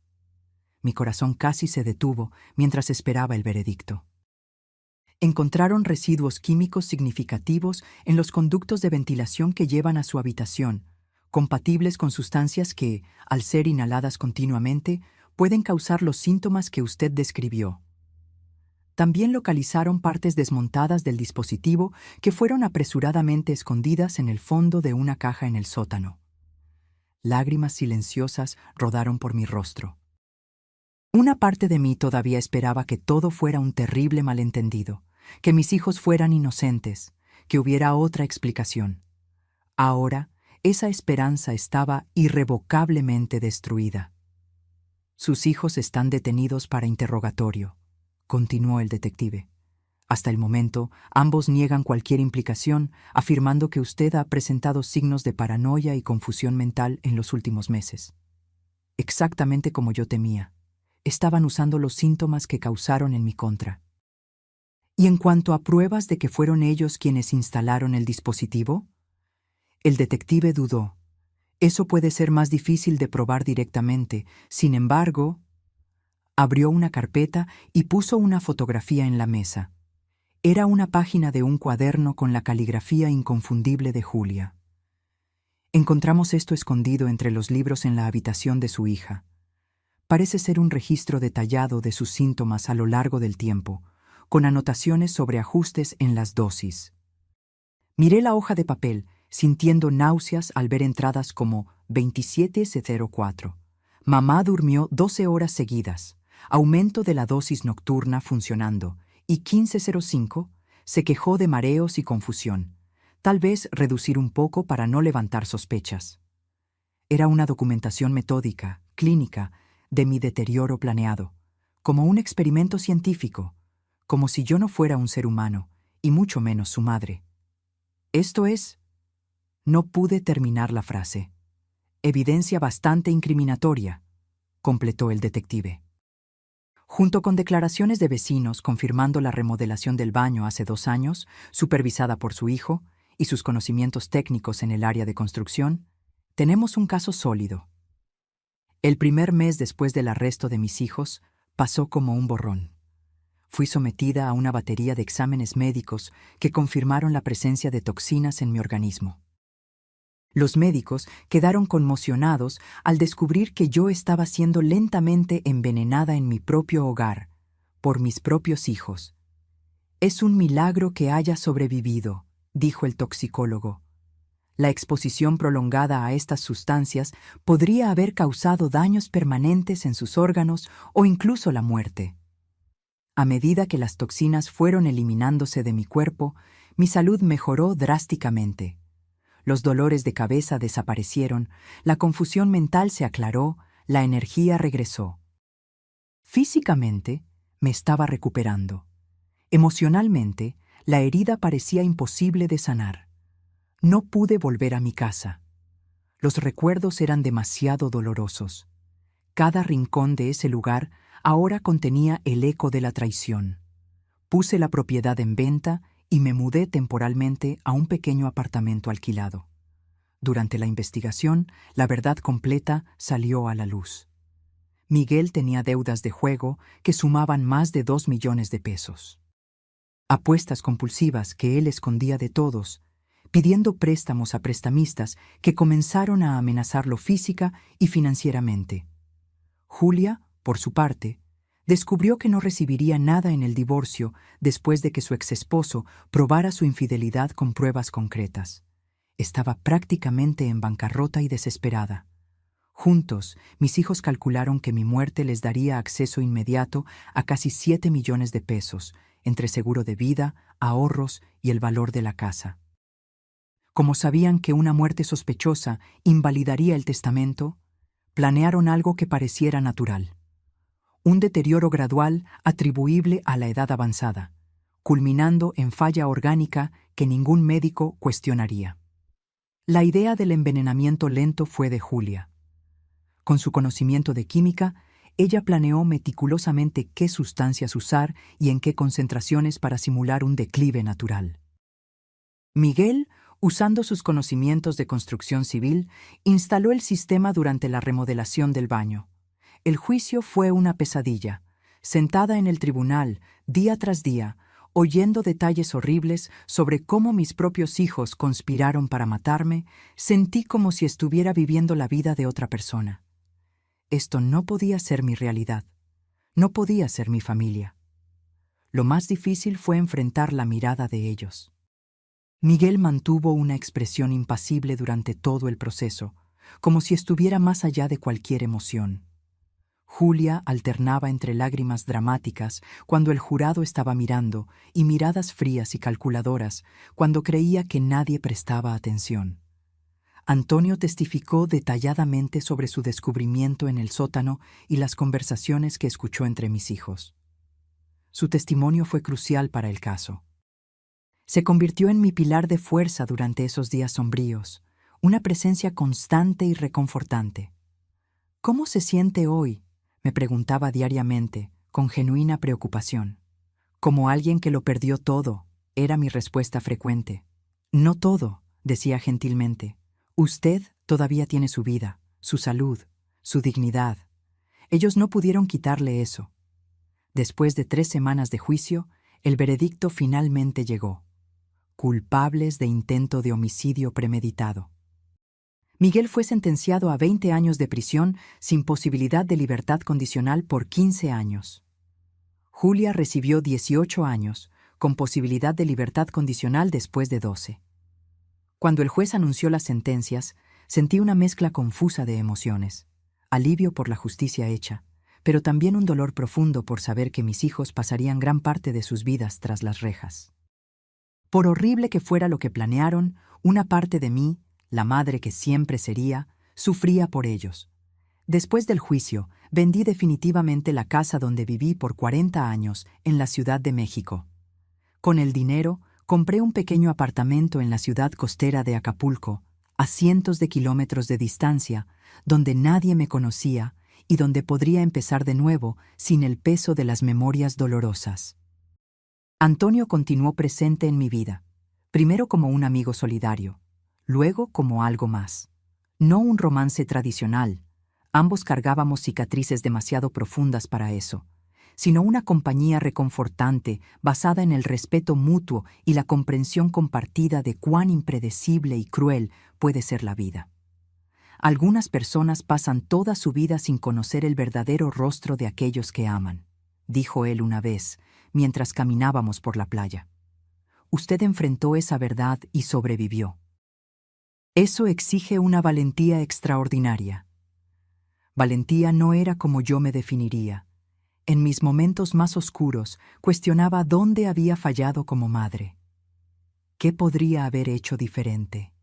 S1: Mi corazón casi se detuvo mientras esperaba el veredicto. Encontraron residuos químicos significativos en los conductos de ventilación que llevan a su habitación, compatibles con sustancias que, al ser inhaladas continuamente, pueden causar los síntomas que usted describió. También localizaron partes desmontadas del dispositivo que fueron apresuradamente escondidas en el fondo de una caja en el sótano. Lágrimas silenciosas rodaron por mi rostro. Una parte de mí todavía esperaba que todo fuera un terrible malentendido, que mis hijos fueran inocentes, que hubiera otra explicación. Ahora, esa esperanza estaba irrevocablemente destruida. «Sus hijos están detenidos para interrogatorio», continuó el detective. «Hasta el momento, ambos niegan cualquier implicación, afirmando que usted ha presentado signos de paranoia y confusión mental en los últimos meses. Exactamente como yo temía. Estaban usando los síntomas que causaron en mi contra. ¿Y en cuanto a pruebas de que fueron ellos quienes instalaron el dispositivo?». El detective dudó. «Eso puede ser más difícil de probar directamente. Sin embargo...». Abrió una carpeta y puso una fotografía en la mesa. Era una página de un cuaderno con la caligrafía inconfundible de Julia. «Encontramos esto escondido entre los libros en la habitación de su hija. Parece ser un registro detallado de sus síntomas a lo largo del tiempo, con anotaciones sobre ajustes en las dosis». Miré la hoja de papel, sintiendo náuseas al ver entradas como 27:04. «Mamá durmió 12 horas seguidas. Aumento de la dosis nocturna funcionando». Y 15:05, se quejó de mareos y confusión. Tal vez reducir un poco para no levantar sospechas. Era una documentación metódica, clínica, de mi deterioro planeado, como un experimento científico, como si yo no fuera un ser humano, y mucho menos su madre. Esto es... No pude terminar la frase. Evidencia bastante incriminatoria, completó el detective. Junto con declaraciones de vecinos confirmando la remodelación del baño hace 2 años, supervisada por su hijo, y sus conocimientos técnicos en el área de construcción, tenemos un caso sólido. El primer mes después del arresto de mis hijos pasó como un borrón. Fui sometida a una batería de exámenes médicos que confirmaron la presencia de toxinas en mi organismo. Los médicos quedaron conmocionados al descubrir que yo estaba siendo lentamente envenenada en mi propio hogar, por mis propios hijos. «Es un milagro que haya sobrevivido», dijo el toxicólogo. La exposición prolongada a estas sustancias podría haber causado daños permanentes en sus órganos o incluso la muerte. A medida que las toxinas fueron eliminándose de mi cuerpo, mi salud mejoró drásticamente. Los dolores de cabeza desaparecieron, la confusión mental se aclaró, la energía regresó. Físicamente, me estaba recuperando. Emocionalmente, la herida parecía imposible de sanar. No pude volver a mi casa. Los recuerdos eran demasiado dolorosos. Cada rincón de ese lugar ahora contenía el eco de la traición. Puse la propiedad en venta y me mudé temporalmente a un pequeño apartamento alquilado. Durante la investigación, la verdad completa salió a la luz. Miguel tenía deudas de juego que sumaban más de 2 millones de pesos. Apuestas compulsivas que él escondía de todos, pidiendo préstamos a prestamistas que comenzaron a amenazarlo física y financieramente. Julia, por su parte, descubrió que no recibiría nada en el divorcio después de que su exesposo probara su infidelidad con pruebas concretas. Estaba prácticamente en bancarrota y desesperada. Juntos, mis hijos calcularon que mi muerte les daría acceso inmediato a casi 7 millones de pesos, entre seguro de vida, ahorros y el valor de la casa. Como sabían que una muerte sospechosa invalidaría el testamento, planearon algo que pareciera natural. Un deterioro gradual atribuible a la edad avanzada, culminando en falla orgánica que ningún médico cuestionaría. La idea del envenenamiento lento fue de Julia. Con su conocimiento de química, ella planeó meticulosamente qué sustancias usar y en qué concentraciones para simular un declive natural. Miguel, usando sus conocimientos de construcción civil, instaló el sistema durante la remodelación del baño. El juicio fue una pesadilla. Sentada en el tribunal, día tras día, oyendo detalles horribles sobre cómo mis propios hijos conspiraron para matarme, sentí como si estuviera viviendo la vida de otra persona. Esto no podía ser mi realidad. No podía ser mi familia. Lo más difícil fue enfrentar la mirada de ellos. Miguel mantuvo una expresión impasible durante todo el proceso, como si estuviera más allá de cualquier emoción. Julia alternaba entre lágrimas dramáticas cuando el jurado estaba mirando y miradas frías y calculadoras cuando creía que nadie prestaba atención. Antonio testificó detalladamente sobre su descubrimiento en el sótano y las conversaciones que escuchó entre mis hijos. Su testimonio fue crucial para el caso. Se convirtió en mi pilar de fuerza durante esos días sombríos, una presencia constante y reconfortante. ¿Cómo se siente hoy?, me preguntaba diariamente, con genuina preocupación. Como alguien que lo perdió todo, era mi respuesta frecuente. No todo, decía gentilmente. Usted todavía tiene su vida, su salud, su dignidad. Ellos no pudieron quitarle eso. Después de 3 semanas de juicio, el veredicto finalmente llegó. Culpables de intento de homicidio premeditado. Miguel fue sentenciado a 20 años de prisión sin posibilidad de libertad condicional por 15 años. Julia recibió 18 años, con posibilidad de libertad condicional después de 12. Cuando el juez anunció las sentencias, sentí una mezcla confusa de emociones. Alivio por la justicia hecha, pero también un dolor profundo por saber que mis hijos pasarían gran parte de sus vidas tras las rejas. Por horrible que fuera lo que planearon, una parte de mí, la madre que siempre sería, Sufría por ellos. Después del juicio, vendí definitivamente la casa donde viví por 40 años en la Ciudad de México. Con el dinero, compré un pequeño apartamento en la ciudad costera de Acapulco, a cientos de kilómetros de distancia, donde nadie me conocía y donde podría empezar de nuevo sin el peso de las memorias dolorosas. Antonio continuó presente en mi vida, primero como un amigo solidario, luego como algo más. No un romance tradicional, ambos cargábamos cicatrices demasiado profundas para eso, sino una compañía reconfortante basada en el respeto mutuo y la comprensión compartida de cuán impredecible y cruel puede ser la vida. Algunas personas pasan toda su vida sin conocer el verdadero rostro de aquellos que aman, dijo él una vez, mientras caminábamos por la playa. Usted enfrentó esa verdad y sobrevivió. Eso exige una valentía extraordinaria. Valentía no era como yo me definiría. En mis momentos más oscuros, cuestionaba dónde había fallado como madre. ¿Qué podría haber hecho diferente?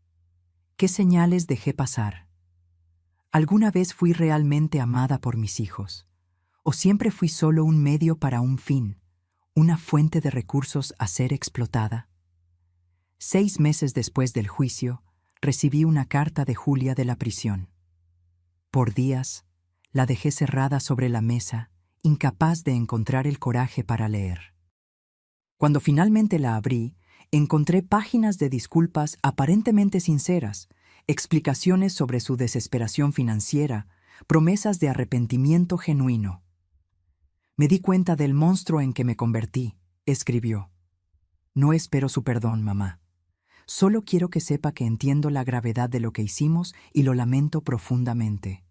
S1: ¿Qué señales dejé pasar? ¿Alguna vez fui realmente amada por mis hijos? ¿O siempre fui solo un medio para un fin, una fuente de recursos a ser explotada? 6 meses después del juicio, recibí una carta de Julia de la prisión. Por días, la dejé cerrada sobre la mesa, incapaz de encontrar el coraje para leer. Cuando finalmente la abrí, encontré páginas de disculpas aparentemente sinceras, explicaciones sobre su desesperación financiera, promesas de arrepentimiento genuino. Me di cuenta del monstruo en que me convertí, escribió. No espero su perdón, mamá. Solo quiero que sepa que entiendo la gravedad de lo que hicimos y lo lamento profundamente.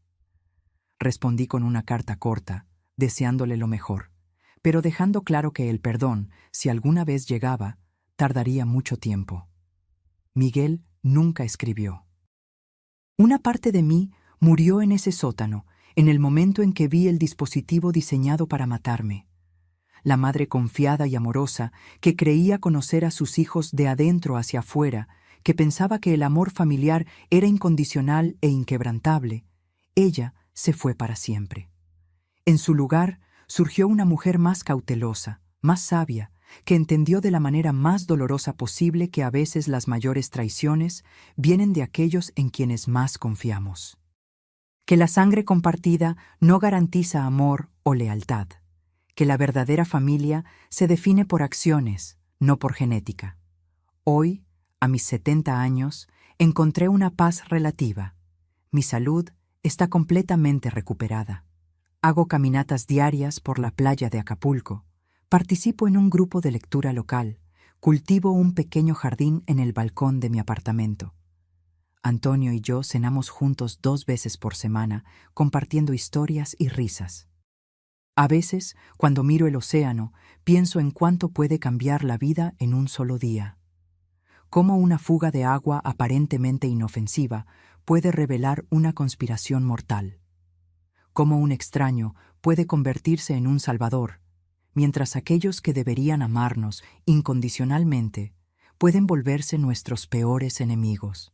S1: Respondí con una carta corta, deseándole lo mejor, pero dejando claro que el perdón, si alguna vez llegaba, tardaría mucho tiempo. Miguel nunca escribió. Una parte de mí murió en ese sótano, en el momento en que vi el dispositivo diseñado para matarme. La madre confiada y amorosa, que creía conocer a sus hijos de adentro hacia afuera, que pensaba que el amor familiar era incondicional e inquebrantable, ella se fue para siempre. En su lugar surgió una mujer más cautelosa, más sabia, que entendió de la manera más dolorosa posible que a veces las mayores traiciones vienen de aquellos en quienes más confiamos. Que la sangre compartida no garantiza amor o lealtad. Que la verdadera familia se define por acciones, no por genética. Hoy, a mis 70 años, encontré una paz relativa. Mi salud está completamente recuperada. Hago caminatas diarias por la playa de Acapulco. Participo en un grupo de lectura local. Cultivo un pequeño jardín en el balcón de mi apartamento. Antonio y yo cenamos juntos 2 veces por semana, compartiendo historias y risas. A veces, cuando miro el océano, pienso en cuánto puede cambiar la vida en un solo día. Cómo una fuga de agua aparentemente inofensiva puede revelar una conspiración mortal. Cómo un extraño puede convertirse en un salvador, mientras aquellos que deberían amarnos incondicionalmente pueden volverse nuestros peores enemigos.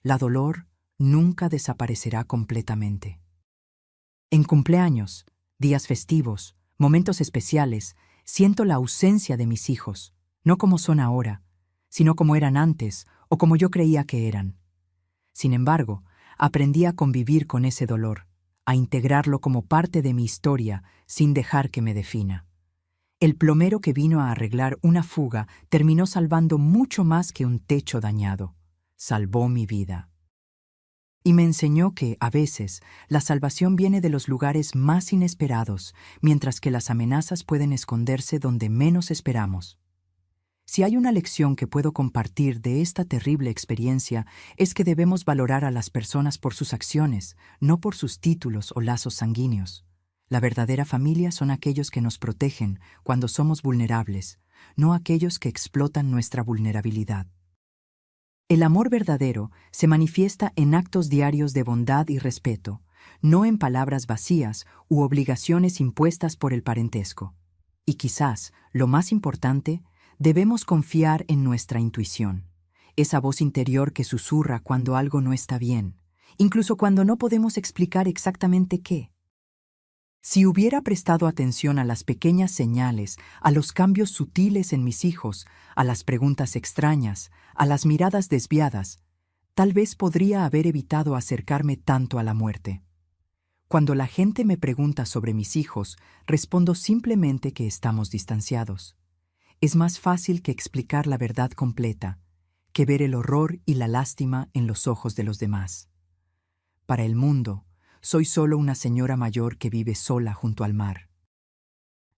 S1: La dolor nunca desaparecerá completamente. En cumpleaños, días festivos, momentos especiales, siento la ausencia de mis hijos, no como son ahora, sino como eran antes o como yo creía que eran. Sin embargo, aprendí a convivir con ese dolor, a integrarlo como parte de mi historia sin dejar que me defina. El plomero que vino a arreglar una fuga terminó salvando mucho más que un techo dañado. Salvó mi vida. Y me enseñó que, a veces, la salvación viene de los lugares más inesperados, mientras que las amenazas pueden esconderse donde menos esperamos. Si hay una lección que puedo compartir de esta terrible experiencia, es que debemos valorar a las personas por sus acciones, no por sus títulos o lazos sanguíneos. La verdadera familia son aquellos que nos protegen cuando somos vulnerables, no aquellos que explotan nuestra vulnerabilidad. El amor verdadero se manifiesta en actos diarios de bondad y respeto, no en palabras vacías u obligaciones impuestas por el parentesco. Y quizás, lo más importante, debemos confiar en nuestra intuición, esa voz interior que susurra cuando algo no está bien, incluso cuando no podemos explicar exactamente qué. Si hubiera prestado atención a las pequeñas señales, a los cambios sutiles en mis hijos, a las preguntas extrañas, a las miradas desviadas, tal vez podría haber evitado acercarme tanto a la muerte. Cuando la gente me pregunta sobre mis hijos, respondo simplemente que estamos distanciados. Es más fácil que explicar la verdad completa, que ver el horror y la lástima en los ojos de los demás. Para el mundo, soy solo una señora mayor que vive sola junto al mar.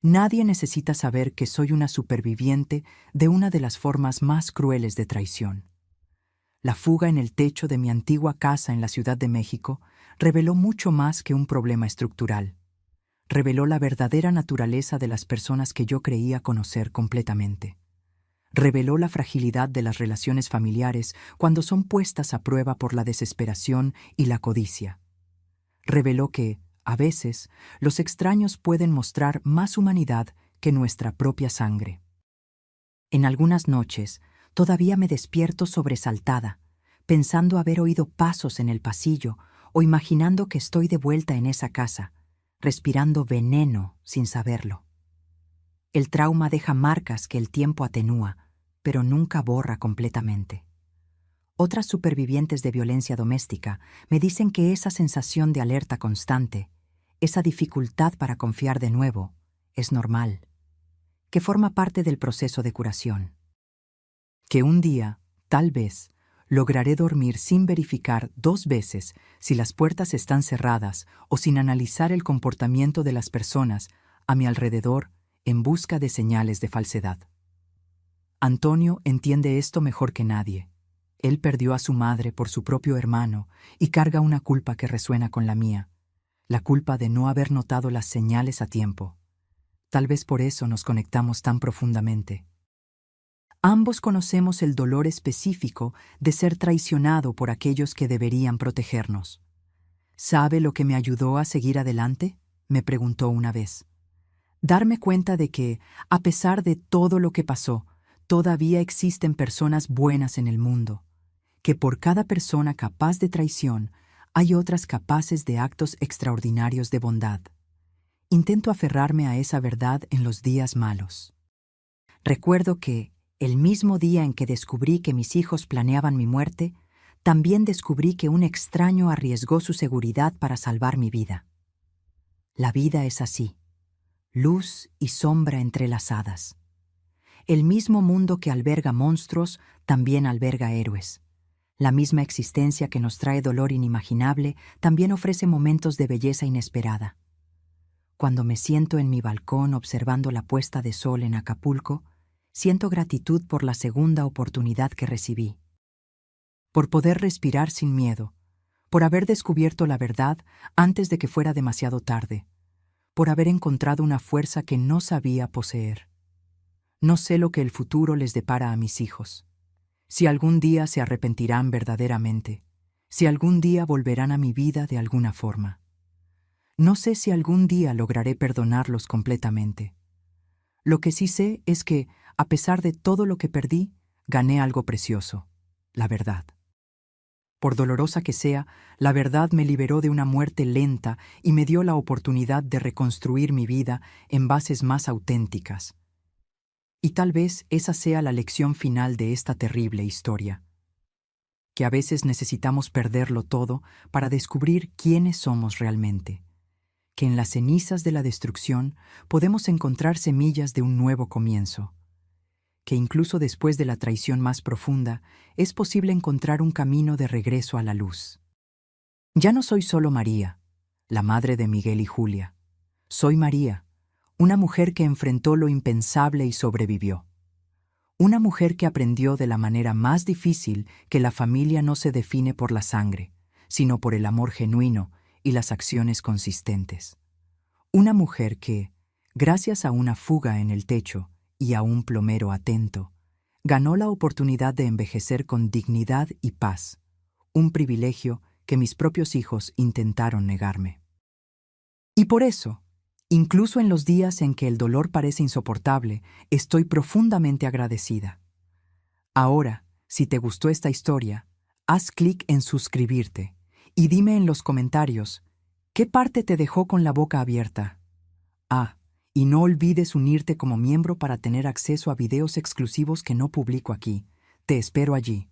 S1: Nadie necesita saber que soy una superviviente de una de las formas más crueles de traición. La fuga en el techo de mi antigua casa en la Ciudad de México reveló mucho más que un problema estructural. Reveló la verdadera naturaleza de las personas que yo creía conocer completamente. Reveló la fragilidad de las relaciones familiares cuando son puestas a prueba por la desesperación y la codicia. Reveló que, a veces, los extraños pueden mostrar más humanidad que nuestra propia sangre. En algunas noches, todavía me despierto sobresaltada, pensando haber oído pasos en el pasillo o imaginando que estoy de vuelta en esa casa, respirando veneno sin saberlo. El trauma deja marcas que el tiempo atenúa, pero nunca borra completamente. Otras supervivientes de violencia doméstica me dicen que esa sensación de alerta constante, esa dificultad para confiar de nuevo, es normal, que forma parte del proceso de curación. Que un día, tal vez, lograré dormir sin verificar 2 veces si las puertas están cerradas o sin analizar el comportamiento de las personas a mi alrededor en busca de señales de falsedad. Antonio entiende esto mejor que nadie. Él perdió a su madre por su propio hermano y carga una culpa que resuena con la mía, la culpa de no haber notado las señales a tiempo. Tal vez por eso nos conectamos tan profundamente. Ambos conocemos el dolor específico de ser traicionado por aquellos que deberían protegernos. ¿Sabe lo que me ayudó a seguir adelante?, me preguntó una vez. Darme cuenta de que, a pesar de todo lo que pasó, todavía existen personas buenas en el mundo, que por cada persona capaz de traición hay otras capaces de actos extraordinarios de bondad. Intento aferrarme a esa verdad en los días malos. Recuerdo que, el mismo día en que descubrí que mis hijos planeaban mi muerte, también descubrí que un extraño arriesgó su seguridad para salvar mi vida. La vida es así, luz y sombra entrelazadas. El mismo mundo que alberga monstruos también alberga héroes. La misma existencia que nos trae dolor inimaginable también ofrece momentos de belleza inesperada. Cuando me siento en mi balcón observando la puesta de sol en Acapulco, siento gratitud por la segunda oportunidad que recibí. Por poder respirar sin miedo, por haber descubierto la verdad antes de que fuera demasiado tarde, por haber encontrado una fuerza que no sabía poseer. No sé lo que el futuro les depara a mis hijos. Si algún día se arrepentirán verdaderamente, si algún día volverán a mi vida de alguna forma. No sé si algún día lograré perdonarlos completamente. Lo que sí sé es que, a pesar de todo lo que perdí, gané algo precioso, la verdad. Por dolorosa que sea, la verdad me liberó de una muerte lenta y me dio la oportunidad de reconstruir mi vida en bases más auténticas. Y tal vez esa sea la lección final de esta terrible historia. Que a veces necesitamos perderlo todo para descubrir quiénes somos realmente. Que en las cenizas de la destrucción podemos encontrar semillas de un nuevo comienzo. Que incluso después de la traición más profunda, es posible encontrar un camino de regreso a la luz. Ya no soy solo María, la madre de Miguel y Julia. Soy María, una mujer que enfrentó lo impensable y sobrevivió. Una mujer que aprendió de la manera más difícil que la familia no se define por la sangre, sino por el amor genuino y las acciones consistentes. Una mujer que, gracias a una fuga en el techo y a un plomero atento, ganó la oportunidad de envejecer con dignidad y paz, un privilegio que mis propios hijos intentaron negarme. Y por eso, incluso en los días en que el dolor parece insoportable, estoy profundamente agradecida. Ahora, si te gustó esta historia, haz clic en suscribirte Y dime en los comentarios, ¿qué parte te dejó con la boca abierta? Ah, y no olvides unirte como miembro para tener acceso a videos exclusivos que no publico aquí. Te espero allí.